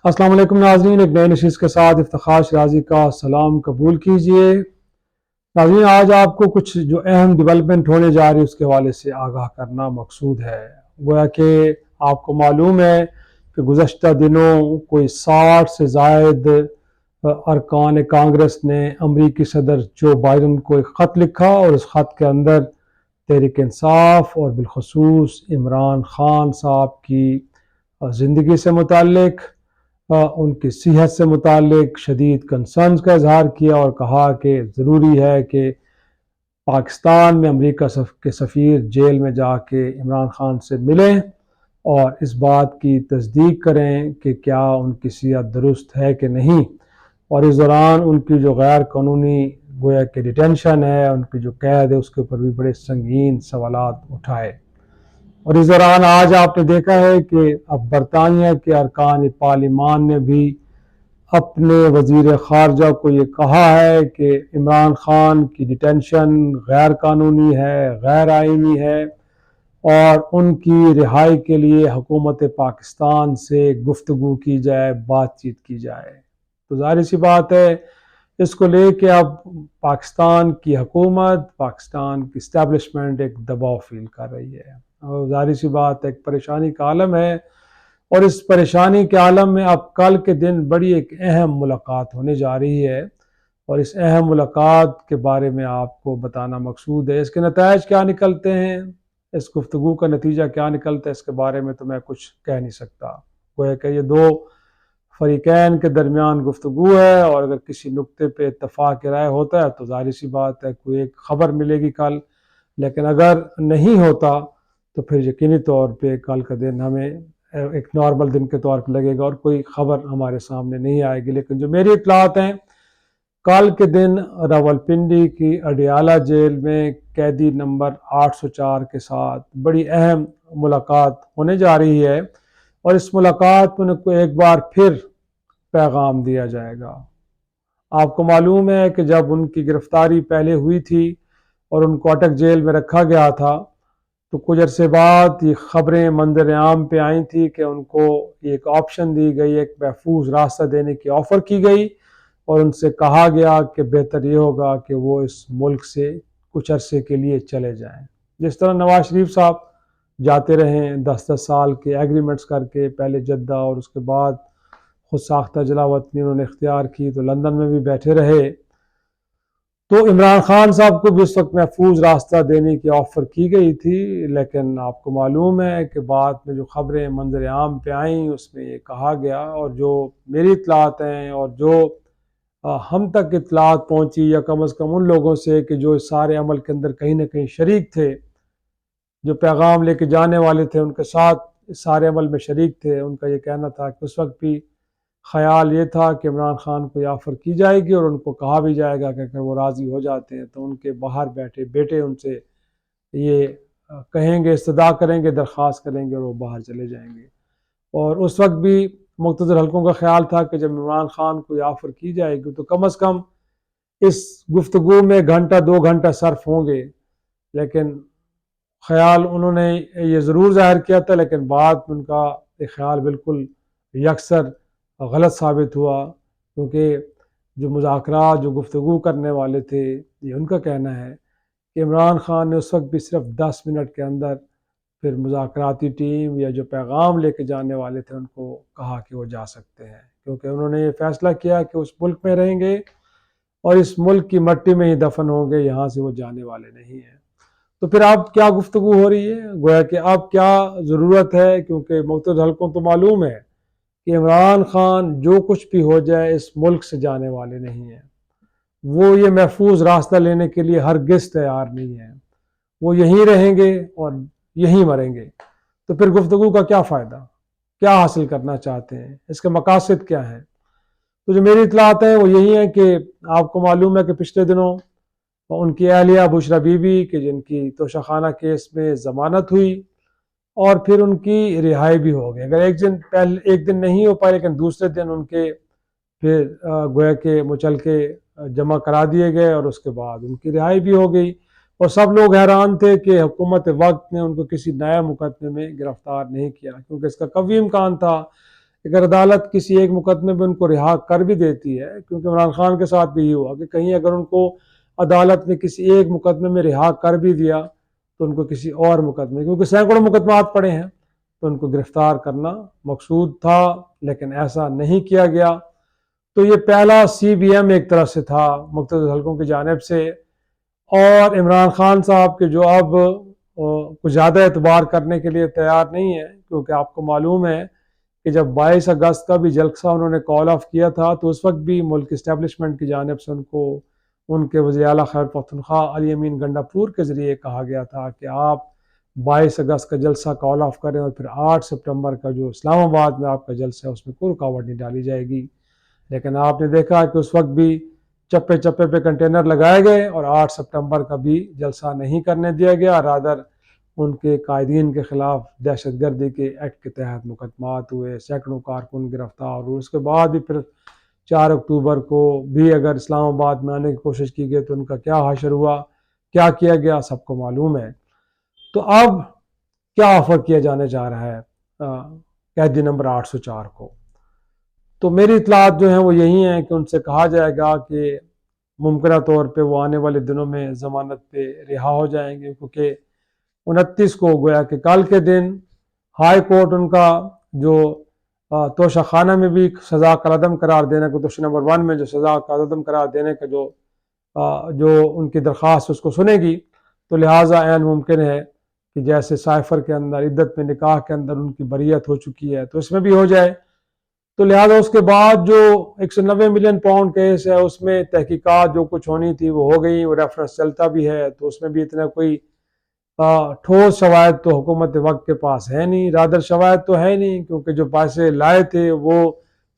السلام علیکم ناظرین، ایک نئے نشست کے ساتھ افتخار شرازی کا سلام قبول کیجئے۔ ناظرین، آج آپ کو کچھ جو اہم ڈیولپمنٹ ہونے جا رہی ہے اس کے حوالے سے آگاہ کرنا مقصود ہے۔ گویا کہ آپ کو معلوم ہے کہ گزشتہ دنوں کوئی 60 سے زائد ارکان کانگریس نے امریکی صدر جو بائیڈن کو ایک خط لکھا، اور اس خط کے اندر تحریک انصاف اور بالخصوص عمران خان صاحب کی زندگی سے متعلق، ان کی صحت سے متعلق شدید کنسرنز کا اظہار کیا، اور کہا کہ ضروری ہے کہ پاکستان میں امریکہ کے سفیر جیل میں جا کے عمران خان سے ملیں اور اس بات کی تصدیق کریں کہ کیا ان کی صحت درست ہے کہ نہیں، اور اس دوران ان کی جو غیر قانونی گویا کہ ڈیٹینشن ہے، ان کی جو قید ہے، اس کے اوپر بھی بڑے سنگین سوالات اٹھائے۔ اور اس دوران آج آپ نے دیکھا ہے کہ اب برطانیہ کے ارکان پارلیمان نے بھی اپنے وزیر خارجہ کو یہ کہا ہے کہ عمران خان کی ڈیٹینشن غیر قانونی ہے، غیر آئینی ہے، اور ان کی رہائی کے لیے حکومت پاکستان سے گفتگو کی جائے، بات چیت کی جائے۔ تو ظاہر سی بات ہے اس کو لے کے اب پاکستان کی حکومت، پاکستان کی اسٹیبلشمنٹ ایک دباؤ فیل کر رہی ہے، اور ظاہر سی بات ایک پریشانی کا عالم ہے۔ اور اس پریشانی کے عالم میں اب کل کے دن بڑی ایک اہم ملاقات ہونے جا رہی ہے، اور اس اہم ملاقات کے بارے میں آپ کو بتانا مقصود ہے۔ اس کے نتائج کیا نکلتے ہیں، اس گفتگو کا نتیجہ کیا نکلتا ہے، اس کے بارے میں تو میں کچھ کہہ نہیں سکتا۔ گویا کہ یہ دو فریقین کے درمیان گفتگو ہے، اور اگر کسی نقطے پہ اتفاق رائے ہوتا ہے تو ظاہر سی بات ہے کوئی ایک خبر ملے گی کل، لیکن اگر نہیں ہوتا تو پھر یقینی طور پہ کل کا دن ہمیں ایک نارمل دن کے طور پہ لگے گا اور کوئی خبر ہمارے سامنے نہیں آئے گی۔ لیکن جو میری اطلاعات ہیں، کل کے دن راولپنڈی کی اڈیالہ جیل میں قیدی نمبر 804 کے ساتھ بڑی اہم ملاقات ہونے جا رہی ہے، اور اس ملاقات میں ان کو ایک بار پھر پیغام دیا جائے گا۔ آپ کو معلوم ہے کہ جب ان کی گرفتاری پہلے ہوئی تھی اور ان کو اٹک جیل میں رکھا گیا تھا، تو کچھ عرصے بعد یہ خبریں منظر عام پہ آئی تھی کہ ان کو ایک آپشن دی گئی، ایک محفوظ راستہ دینے کی آفر کی گئی، اور ان سے کہا گیا کہ بہتر یہ ہوگا کہ وہ اس ملک سے کچھ عرصے کے لیے چلے جائیں۔ جس طرح نواز شریف صاحب جاتے رہے 10 سال کے ایگریمنٹس کر کے، پہلے جدہ اور اس کے بعد خود ساختہ جلا وطنی انہوں نے اختیار کی تو لندن میں بھی بیٹھے رہے، تو عمران خان صاحب کو بھی اس وقت محفوظ راستہ دینے کی آفر کی گئی تھی۔ لیکن آپ کو معلوم ہے کہ بعد میں جو خبریں منظر عام پہ آئیں اس میں یہ کہا گیا، اور جو میری اطلاعات ہیں اور جو ہم تک اطلاعات پہنچی، یا کم از کم ان لوگوں سے کہ جو اس سارے عمل کے اندر کہیں نہ کہیں شریک تھے، جو پیغام لے کے جانے والے تھے، ان کے ساتھ اس سارے عمل میں شریک تھے، ان کا یہ کہنا تھا کہ اس وقت بھی خیال یہ تھا کہ عمران خان کو یہ آفر کی جائے گی، اور ان کو کہا بھی جائے گا کہ اگر وہ راضی ہو جاتے ہیں تو ان کے باہر بیٹھے بیٹے ان سے یہ کہیں گے، استدعا کریں گے، درخواست کریں گے، اور وہ باہر چلے جائیں گے۔ اور اس وقت بھی مقتدر حلقوں کا خیال تھا کہ جب عمران خان کو یہ آفر کی جائے گی تو کم از کم اس گفتگو میں گھنٹہ 2 گھنٹہ صرف ہوں گے، لیکن خیال انہوں نے یہ ضرور ظاہر کیا تھا، لیکن بعد میں ان کا یہ خیال بالکل یکسر غلط ثابت ہوا، کیونکہ جو مذاکرات، جو گفتگو کرنے والے تھے، یہ ان کا کہنا ہے کہ عمران خان نے اس وقت بھی صرف 10 منٹ کے اندر پھر مذاکراتی ٹیم یا جو پیغام لے کے جانے والے تھے ان کو کہا کہ وہ جا سکتے ہیں، کیونکہ انہوں نے یہ فیصلہ کیا کہ اس ملک میں رہیں گے اور اس ملک کی مٹی میں ہی دفن ہوں گے، یہاں سے وہ جانے والے نہیں ہیں۔ تو پھر اب کیا گفتگو ہو رہی ہے، گویا کہ اب کیا ضرورت ہے، کیونکہ مختلف حلقوں تو معلوم ہے کہ عمران خان جو کچھ بھی ہو جائے اس ملک سے جانے والے نہیں ہیں، وہ یہ محفوظ راستہ لینے کے لیے ہرگز تیار نہیں ہیں، وہ یہیں رہیں گے اور یہیں مریں گے۔ تو پھر گفتگو کا کیا فائدہ، کیا حاصل کرنا چاہتے ہیں، اس کے مقاصد کیا ہیں؟ تو جو میری اطلاعات ہیں وہ یہی ہیں کہ آپ کو معلوم ہے کہ پچھلے دنوں ان کی اہلیہ بشرا بی بی کہ جن کی توشہ خانہ کیس میں ضمانت ہوئی اور پھر ان کی رہائی بھی ہو گئی، اگر ایک دن نہیں ہو پائے لیکن دوسرے دن ان کے پھر گویا کے مچلکے جمع کرا دیے گئے، اور اس کے بعد ان کی رہائی بھی ہو گئی، اور سب لوگ حیران تھے کہ حکومت وقت نے ان کو کسی نئے مقدمے میں گرفتار نہیں کیا، کیونکہ اس کا قوی امکان تھا اگر عدالت کسی ایک مقدمے میں ان کو رہا کر بھی دیتی ہے، کیونکہ عمران خان کے ساتھ بھی یہ ہوا کہ کہیں اگر ان کو عدالت نے کسی ایک مقدمے میں رہا کر بھی دیا تو ان کو کسی اور مقدمے، کیونکہ سینکڑوں مقدمات پڑے ہیں، تو ان کو گرفتار کرنا مقصود تھا، لیکن ایسا نہیں کیا گیا۔ تو یہ پہلا سی بی ایم ایک طرح سے تھا مقتدر حلقوں کی جانب سے، اور عمران خان صاحب کے جو اب کچھ زیادہ اعتبار کرنے کے لیے تیار نہیں ہے، کیونکہ آپ کو معلوم ہے کہ جب 22 اگست کا بھی جلسہ انہوں نے کال آف کیا تھا تو اس وقت بھی ملک اسٹیبلشمنٹ کی جانب سے ان کو ان کے وزیر اعلیٰ خیبر پختونخوا علی امین گنڈا پور کے ذریعے کہا گیا تھا کہ آپ 22 اگست کا جلسہ کال آف کریں اور پھر 8 سپٹمبر کا جو اسلام آباد میں آپ کا جلسہ ہے اس میں کوئی رکاوٹ نہیں ڈالی جائے گی۔ لیکن آپ نے دیکھا کہ اس وقت بھی چپے چپے پہ کنٹینر لگائے گئے اور 8 سپٹمبر کا بھی جلسہ نہیں کرنے دیا گیا، رادر ان کے قائدین کے خلاف دہشت گردی کے ایکٹ کے تحت مقدمات ہوئے، سینکڑوں کارکن گرفتار ہوئے۔ اس کے بعد بھی پھر 4 اکتوبر کو بھی اگر اسلام آباد میں آنے کی کوشش کی گئی تو ان کا کیا حشر ہوا، کیا کیا گیا، سب کو معلوم ہے۔ تو اب کیا آفر کیا جانے جا رہا ہے قیدی نمبر 804 کو؟ تو میری اطلاعات جو ہیں وہ یہی ہیں کہ ان سے کہا جائے گا کہ ممکنہ طور پہ وہ آنے والے دنوں میں ضمانت پہ رہا ہو جائیں گے، کیونکہ 29 کو گویا کہ کل کے دن ہائی کورٹ ان کا جو توشہ خانہ میں بھی سزا کا عدم قرار دینے کا، توشہ نمبر 1 میں جو سزا کا عدم قرار دینے کا جو ان کی درخواست اس کو سنے گی، تو لہٰذا عین ممکن ہے کہ جیسے سائفر کے اندر عدت میں نکاح کے اندر ان کی بریت ہو چکی ہے تو اس میں بھی ہو جائے۔ تو لہٰذا اس کے بعد جو 190 ملین پاؤنڈ کیس ہے اس میں تحقیقات جو کچھ ہونی تھی وہ ہو گئی، وہ ریفرنس چلتا بھی ہے، تو اس میں بھی اتنا کوئی ٹھوس شواہد تو حکومت وقت کے پاس ہے نہیں، رادر شواہد تو ہے نہیں، کیونکہ جو پیسے لائے تھے وہ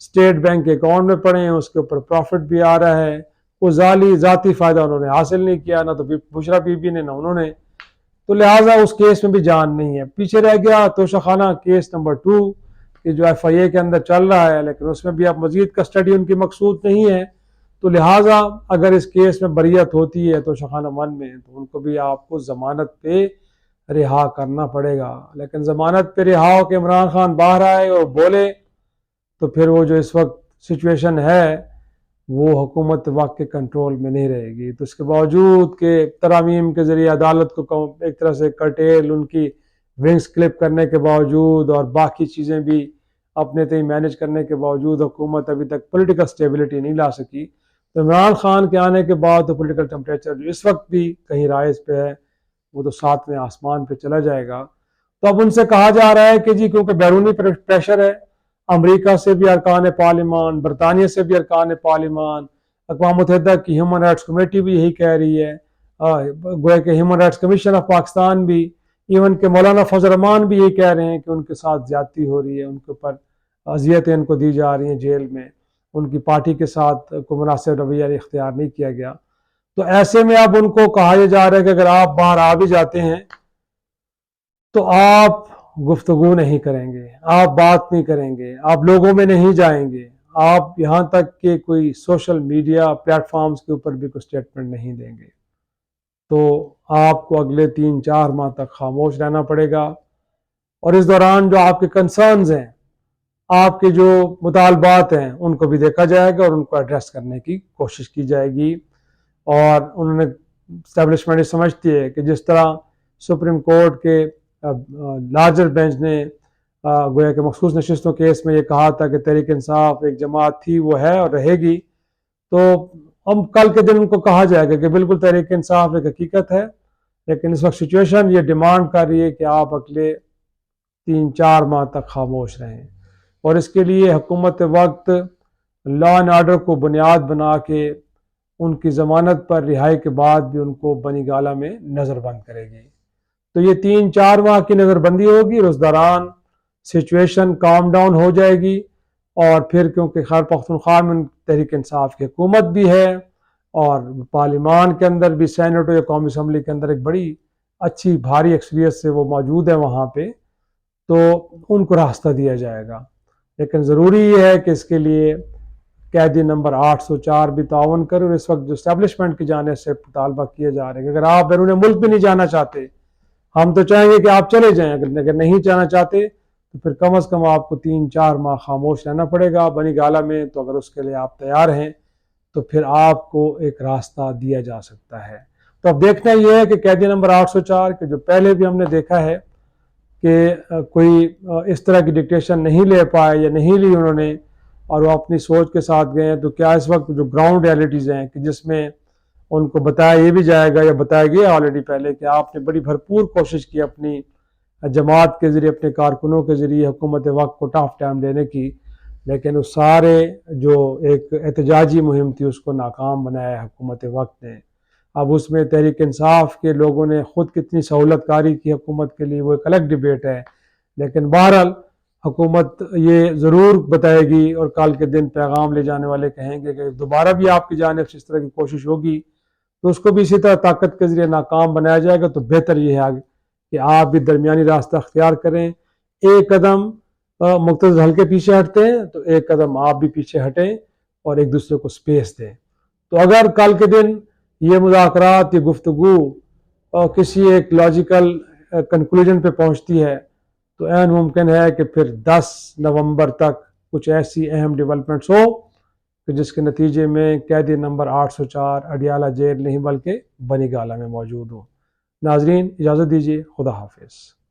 اسٹیٹ بینک کے اکاؤنٹ میں پڑے ہیں، اس کے اوپر پروفٹ بھی آ رہا ہے، وہ ذاتی فائدہ انہوں نے حاصل نہیں کیا، نہ تو بشرا بی بی نے نہ انہوں نے، تو لہٰذا اس کیس میں بھی جان نہیں ہے۔ پیچھے رہ گیا توشہ خانہ کیس نمبر 2 کہ جو ایف آئی اے کے اندر چل رہا ہے، لیکن اس میں بھی اب مزید کسٹڈی ان کی مقصود نہیں ہے، تو لہٰذا اگر اس کیس میں بریت ہوتی ہے توشہ خانہ 1 میں تو ان کو بھی آپ کو ضمانت پہ رہا کرنا پڑے گا۔ لیکن ضمانت پہ رہا ہو کہ عمران خان باہر آئے اور بولے تو پھر وہ جو اس وقت سچویشن ہے وہ حکومت وقت کے کنٹرول میں نہیں رہے گی۔ تو اس کے باوجود کہ ترامیم کے ذریعے عدالت کو ایک طرح سے کرٹیل ان کی ونگز کلپ کرنے کے باوجود اور باقی چیزیں بھی اپنے تئیں مینج کرنے کے باوجود حکومت ابھی تک پولیٹیکل سٹیبلٹی نہیں لا سکی، تو عمران خان کے آنے کے بعد تو پولیٹیکل ٹمپریچر جو اس وقت بھی کہیں رائز پہ ہے وہ تو 7ویں آسمان پہ چلا جائے گا۔ تو اب ان سے کہا جا رہا ہے کہ جی کیونکہ بیرونی پریشر ہے، امریکہ سے بھی ارکان پارلیمان، برطانیہ سے بھی ارکان پارلیمان، اقوام متحدہ کی ہیومن رائٹس کمیٹی بھی یہی کہہ رہی ہے، گویا کہ human rights commission of Pakistan بھی، ایون کہ مولانا فضل الرحمان بھی یہی کہہ رہے ہیں کہ ان کے ساتھ زیادتی ہو رہی ہے، ان کے اوپر اذیتیں ان کو دی جا رہی ہیں جیل میں، ان کی پارٹی کے ساتھ کوئی مناسب رویہ اختیار نہیں کیا گیا۔ تو ایسے میں اب ان کو کہا یہ جا رہا ہے کہ اگر آپ باہر آ بھی جاتے ہیں تو آپ گفتگو نہیں کریں گے، آپ بات نہیں کریں گے، آپ لوگوں میں نہیں جائیں گے، آپ یہاں تک کہ کوئی سوشل میڈیا پلیٹ فارمز کے اوپر بھی کوئی سٹیٹمنٹ نہیں دیں گے، تو آپ کو اگلے 3-4 ماہ تک خاموش رہنا پڑے گا، اور اس دوران جو آپ کے کنسرنز ہیں، آپ کے جو مطالبات ہیں ان کو بھی دیکھا جائے گا اور ان کو ایڈریس کرنے کی کوشش کی جائے گی۔ اور انہوں نے اسٹیبلشمنٹ سمجھتی ہے کہ جس طرح سپریم کورٹ کے لارجر بینچ نے گویا کہ مخصوص نشستوں کیس میں یہ کہا تھا کہ تحریک انصاف ایک جماعت تھی، وہ ہے اور رہے گی، تو ہم کل کے دن ان کو کہا جائے گا کہ بالکل تحریک انصاف ایک حقیقت ہے، لیکن اس وقت سچویشن یہ ڈیمانڈ کر رہی ہے کہ آپ اگلے 3-4 ماہ تک خاموش رہیں، اور اس کے لیے حکومت وقت لا اینڈ آرڈر کو بنیاد بنا کے ان کی ضمانت پر رہائی کے بعد بھی ان کو بنی گالہ میں نظر بند کرے گی۔ تو یہ 3-4 ماہ کی نظر بندی ہوگی، اور اس دوران سچویشن کام ڈاؤن ہو جائے گی، اور پھر کیونکہ خیبر پختونخوا میں تحریک انصاف کی حکومت بھی ہے اور پارلیمان کے اندر بھی، سینٹ یا قومی اسمبلی کے اندر ایک بڑی اچھی بھاری اکثریت سے وہ موجود ہے وہاں پہ، تو ان کو راستہ دیا جائے گا۔ لیکن ضروری یہ ہے کہ اس کے لیے قیدی نمبر 804 بھی تعاون کرے، اور اس وقت جو اسٹیبلشمنٹ کی جانب سے مطالبہ کیے جا رہے ہیں کہ اگر آپ بیرون ملک بھی نہیں جانا چاہتے، ہم تو چاہیں گے کہ آپ چلے جائیں، اگر نہیں جانا چاہتے تو پھر کم از کم آپ کو 3-4 ماہ خاموش رہنا پڑے گا بنی گالہ میں. تو اگر اس کے لیے آپ تیار ہیں تو پھر آپ کو ایک راستہ دیا جا سکتا ہے. تو اب دیکھنا یہ ہے کہ قیدی نمبر 804 کے جو پہلے بھی ہم نے دیکھا ہے کہ کوئی اس طرح کی ڈکٹیشن نہیں لے پائے یا نہیں لی انہوں نے اور وہ اپنی سوچ کے ساتھ گئے ہیں، تو کیا اس وقت جو گراؤنڈ ریالٹیز ہیں کہ جس میں ان کو بتایا یہ بھی جائے گا یا بتایا گیا آلریڈی پہلے کہ آپ نے بڑی بھرپور کوشش کی اپنی جماعت کے ذریعے، اپنے کارکنوں کے ذریعے حکومت وقت کو ٹف ٹائم دینے کی، لیکن اس سارے جو ایک احتجاجی مہم تھی اس کو ناکام بنایا حکومت وقت نے. اب اس میں تحریک انصاف کے لوگوں نے خود کتنی سہولت کاری کی حکومت کے لیے وہ ایک الگ ڈیبیٹ ہے، لیکن بہرحال حکومت یہ ضرور بتائے گی اور کل کے دن پیغام لے جانے والے کہیں گے کہ دوبارہ بھی آپ کی جانب سے اس طرح کی کوشش ہوگی تو اس کو بھی اسی طرح طاقت کے ذریعے ناکام بنایا جائے گا. تو بہتر یہ ہے کہ آپ بھی درمیانی راستہ اختیار کریں. ایک قدم مختصر ہلکے پیچھے ہٹتے ہیں تو ایک قدم آپ بھی پیچھے ہٹیں اور ایک دوسرے کو سپیس دیں. تو اگر کل کے دن یہ مذاکرات، یہ گفتگو کسی ایک لاجیکل کنکلوژن پہ پہنچتی ہے تو عین ممکن ہے کہ پھر 10 نومبر تک کچھ ایسی اہم ڈیولپمنٹس ہو کہ جس کے نتیجے میں قیدی نمبر 804 اڈیالہ جیل نہیں بلکہ بنی گالہ میں موجود ہو. ناظرین اجازت دیجیے، خدا حافظ.